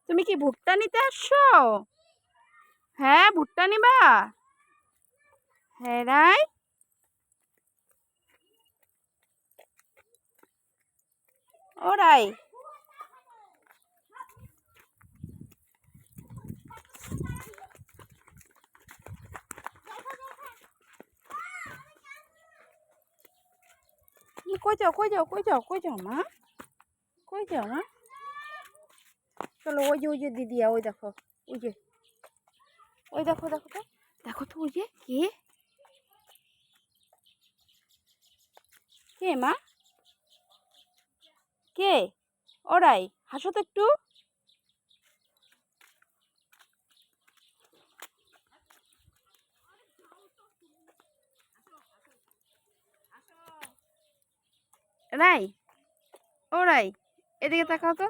তুমি কি ভুট্টা নিতে আসছো? হ্যাঁ, ভুট্টা নিবা? হ্যাঁ রাই, ও রাই, কই যাও কই যাও কই যাও কই যাও মা? কই যাও মা? চলো ওই যে দিদিয়া, ওই দেখো, ওই যে, ওই দেখো দেখো তো, দেখো তো ওই যে কে, কে মা? কে? ওরাই, হাসো তো একটু। রাই, ওরাই, এদিকে তাকাও তো।